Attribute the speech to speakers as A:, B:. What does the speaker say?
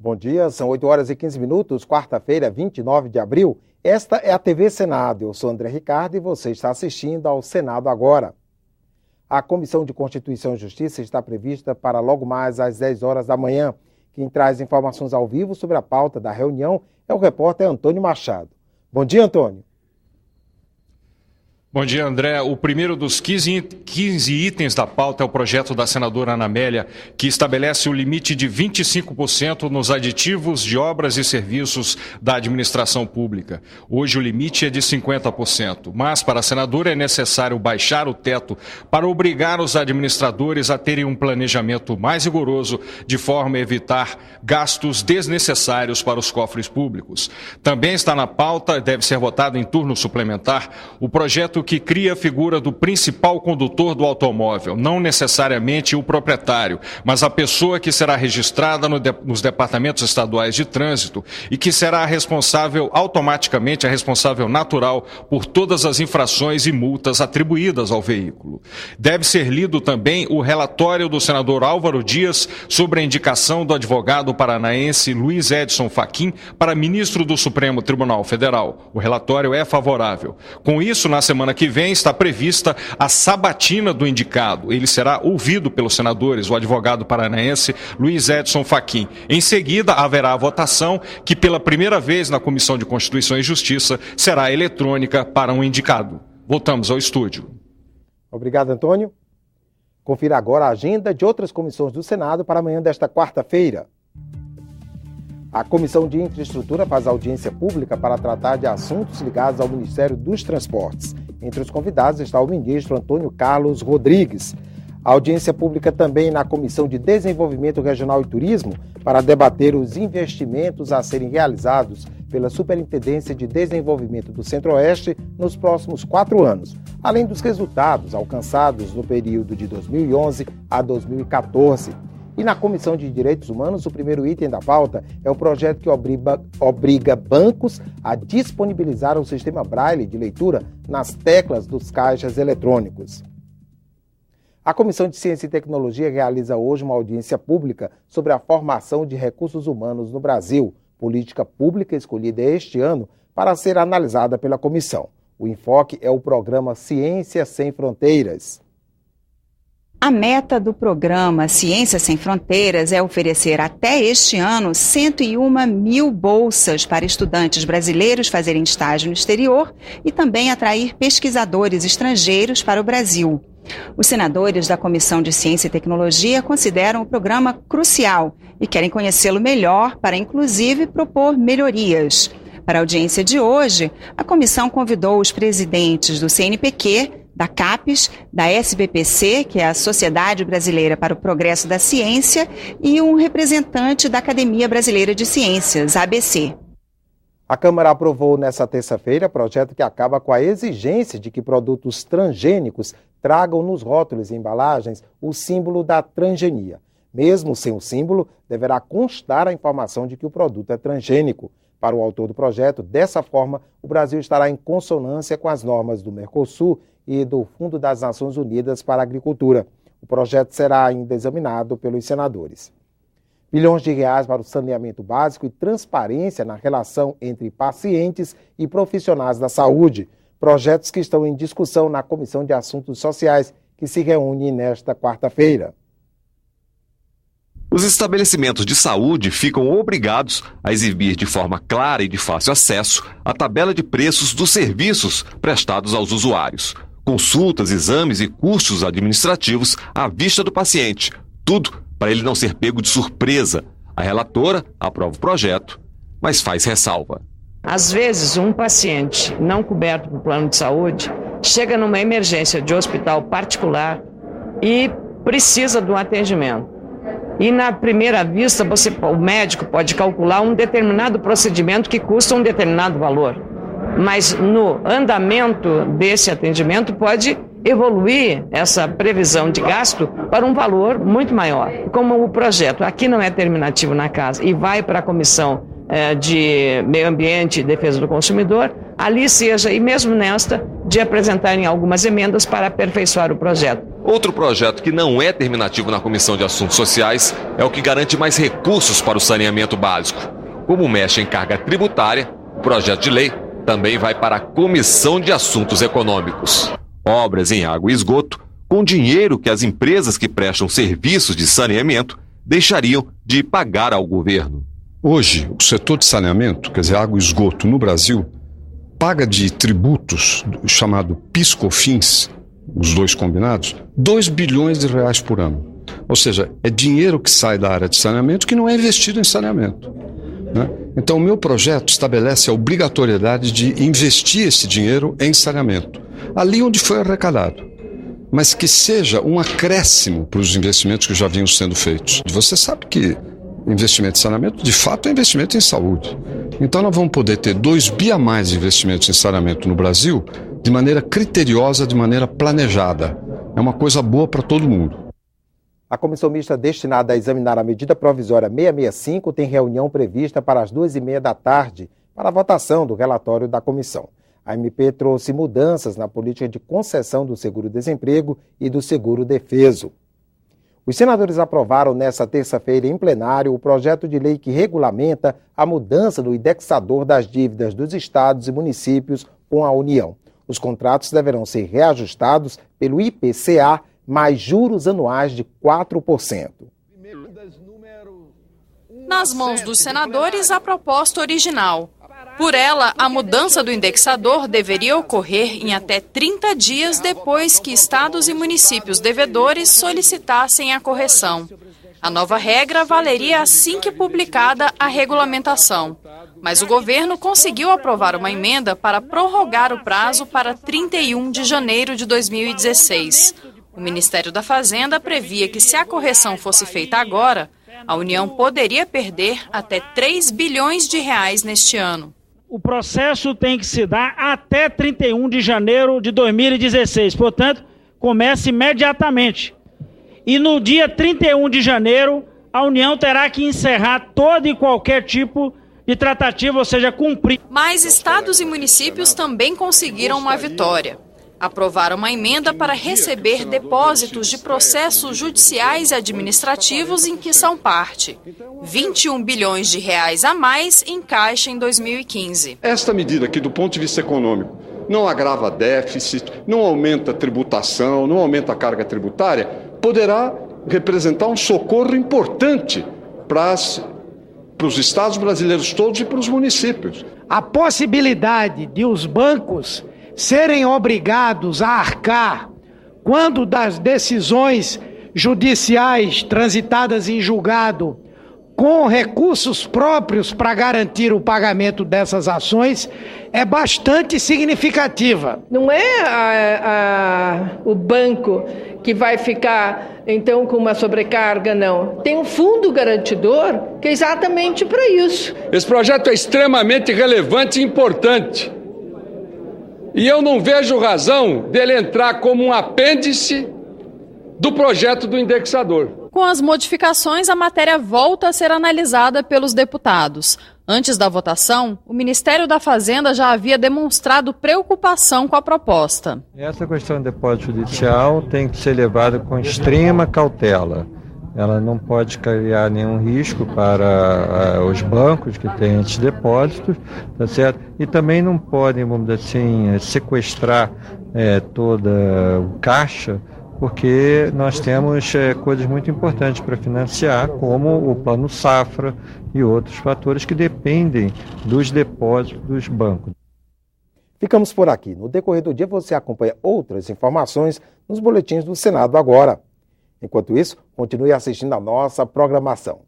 A: Bom dia, são 8 horas e 15 minutos, quarta-feira, 29 de abril. Esta é a TV Senado. Eu sou André Ricardo e você está assistindo ao Senado Agora. A Comissão de Constituição e Justiça está prevista para logo mais às 10 horas da manhã. Quem traz informações ao vivo sobre a pauta da reunião é o repórter Antônio Machado. Bom dia, Antônio.
B: Bom dia, André. O primeiro dos 15 itens da pauta é o projeto da senadora Ana Amélia, que estabelece o limite de 25% nos aditivos de obras e serviços da administração pública. Hoje o limite é de 50%, mas para a senadora é necessário baixar o teto para obrigar os administradores a terem um planejamento mais rigoroso, de forma a evitar gastos desnecessários para os cofres públicos. Também está na pauta, deve ser votado em turno suplementar, o projeto que cria a figura do principal condutor do automóvel, não necessariamente o proprietário, mas a pessoa que será registrada nos departamentos estaduais de trânsito e que será automaticamente a responsável natural por todas as infrações e multas atribuídas ao veículo. Deve ser lido também o relatório do senador Álvaro Dias sobre a indicação do advogado paranaense Luiz Edson Fachin para ministro do Supremo Tribunal Federal. O relatório é favorável. Com isso, na semana que vem está prevista a sabatina do indicado. Ele será ouvido pelos senadores, o advogado paranaense Luiz Edson Fachin. Em seguida, haverá a votação que pela primeira vez na Comissão de Constituição e Justiça será eletrônica para um indicado. Voltamos ao estúdio.
A: Obrigado, Antônio. Confira agora a agenda de outras comissões do Senado para amanhã desta quarta-feira. A Comissão de Infraestrutura faz audiência pública para tratar de assuntos ligados ao Ministério dos Transportes. Entre os convidados está o ministro Antônio Carlos Rodrigues. A audiência pública também na Comissão de Desenvolvimento Regional e Turismo para debater os investimentos a serem realizados pela Superintendência de Desenvolvimento do Centro-Oeste nos próximos 4 anos, além dos resultados alcançados no período de 2011 a 2014. E na Comissão de Direitos Humanos, o primeiro item da pauta é o projeto que obriga bancos a disponibilizar o sistema Braille de leitura nas teclas dos caixas eletrônicos. A Comissão de Ciência e Tecnologia realiza hoje uma audiência pública sobre a formação de recursos humanos no Brasil, política pública escolhida este ano para ser analisada pela comissão. O enfoque é o programa Ciência Sem Fronteiras.
C: A meta do programa Ciência Sem Fronteiras é oferecer até este ano 101 mil bolsas para estudantes brasileiros fazerem estágio no exterior e também atrair pesquisadores estrangeiros para o Brasil. Os senadores da Comissão de Ciência e Tecnologia consideram o programa crucial e querem conhecê-lo melhor para, inclusive, propor melhorias. Para a audiência de hoje, a comissão convidou os presidentes do CNPq, da CAPES, da SBPC, que é a Sociedade Brasileira para o Progresso da Ciência, e um representante da Academia Brasileira de Ciências, ABC.
A: A Câmara aprovou nesta terça-feira projeto que acaba com a exigência de que produtos transgênicos tragam nos rótulos e embalagens o símbolo da transgenia. Mesmo sem o símbolo, deverá constar a informação de que o produto é transgênico. Para o autor do projeto, dessa forma, o Brasil estará em consonância com as normas do Mercosul e do Fundo das Nações Unidas para a Agricultura. O projeto será ainda examinado pelos senadores. Bilhões de reais para o saneamento básico e transparência na relação entre pacientes e profissionais da saúde. Projetos que estão em discussão na Comissão de Assuntos Sociais, que se reúne nesta quarta-feira.
D: Os estabelecimentos de saúde ficam obrigados a exibir de forma clara e de fácil acesso a tabela de preços dos serviços prestados aos usuários. Consultas, exames e custos administrativos à vista do paciente. Tudo para ele não ser pego de surpresa. A relatora aprova o projeto, mas faz ressalva.
E: Às vezes, um paciente não coberto por plano de saúde chega numa emergência de hospital particular e precisa de um atendimento. E na primeira vista, o médico pode calcular um determinado procedimento que custa um determinado valor. Mas no andamento desse atendimento pode evoluir essa previsão de gasto para um valor muito maior. Como o projeto aqui não é terminativo na casa e vai para a Comissão de Meio Ambiente e Defesa do Consumidor, ali seja, e mesmo nesta, de apresentarem algumas emendas para aperfeiçoar o projeto.
D: Outro projeto que não é terminativo na Comissão de Assuntos Sociais é o que garante mais recursos para o saneamento básico. Como mexe em carga tributária, o projeto de lei também vai para a Comissão de Assuntos Econômicos. Obras em água e esgoto, com dinheiro que as empresas que prestam serviços de saneamento deixariam de pagar ao governo.
F: Hoje, o setor de saneamento, quer dizer, água e esgoto no Brasil, paga de tributos, chamado PIS/COFINS, os dois combinados, 2 bilhões de reais por ano. Ou seja, é dinheiro que sai da área de saneamento que não é investido em saneamento, né? Então, o meu projeto estabelece a obrigatoriedade de investir esse dinheiro em saneamento, ali onde foi arrecadado, mas que seja um acréscimo para os investimentos que já vinham sendo feitos. Você sabe que investimento em saneamento, de fato, é investimento em saúde. Então, nós vamos poder ter 2 bi a mais de investimentos em saneamento no Brasil, de maneira criteriosa, de maneira planejada. É uma coisa boa para todo mundo.
A: A comissão mista destinada a examinar a medida provisória 665 tem reunião prevista para as 2h30 da tarde para a votação do relatório da comissão. A MP trouxe mudanças na política de concessão do seguro-desemprego e do seguro-defeso. Os senadores aprovaram nesta terça-feira em plenário o projeto de lei que regulamenta a mudança do indexador das dívidas dos estados e municípios com a União. Os contratos deverão ser reajustados pelo IPCA mais juros anuais de 4%.
G: Nas mãos dos senadores, a proposta original. Por ela, a mudança do indexador deveria ocorrer em até 30 dias depois que estados e municípios devedores solicitassem a correção. A nova regra valeria assim que publicada a regulamentação. Mas o governo conseguiu aprovar uma emenda para prorrogar o prazo para 31 de janeiro de 2016. O Ministério da Fazenda previa que, se a correção fosse feita agora, a União poderia perder até 3 bilhões de reais neste ano.
H: O processo tem que se dar até 31 de janeiro de 2016, portanto, comece imediatamente. E no dia 31 de janeiro, a União terá que encerrar todo e qualquer tipo de tratativa, ou seja, cumprir.
G: Mas estados e municípios também conseguiram uma vitória. Aprovaram uma emenda para receber depósitos de processos judiciais e administrativos em que são parte. 21 bilhões de reais a mais em caixa em 2015.
I: Esta medida aqui, do ponto de vista econômico, não agrava déficit, não aumenta a tributação, não aumenta a carga tributária, poderá representar um socorro importante para os estados brasileiros todos e para os municípios.
J: A possibilidade de os bancos serem obrigados a arcar quando das decisões judiciais transitadas em julgado com recursos próprios para garantir o pagamento dessas ações é bastante significativa.
K: Não é o banco que vai ficar, então, com uma sobrecarga, não. Tem um fundo garantidor que é exatamente para isso.
L: Esse projeto é extremamente relevante e importante. E eu não vejo razão dele entrar como um apêndice do projeto do indexador.
G: Com as modificações, a matéria volta a ser analisada pelos deputados. Antes da votação, o Ministério da Fazenda já havia demonstrado preocupação com a proposta.
M: Essa questão do depósito judicial tem que ser levada com extrema cautela. Ela não pode criar nenhum risco para os bancos que têm esses depósitos, tá certo? E também não podem, vamos dizer assim, sequestrar toda o caixa, porque nós temos coisas muito importantes para financiar, como o Plano Safra e outros fatores que dependem dos depósitos dos bancos.
A: Ficamos por aqui. No decorrer do dia você acompanha outras informações nos boletins do Senado Agora. Enquanto isso, continue assistindo a nossa programação.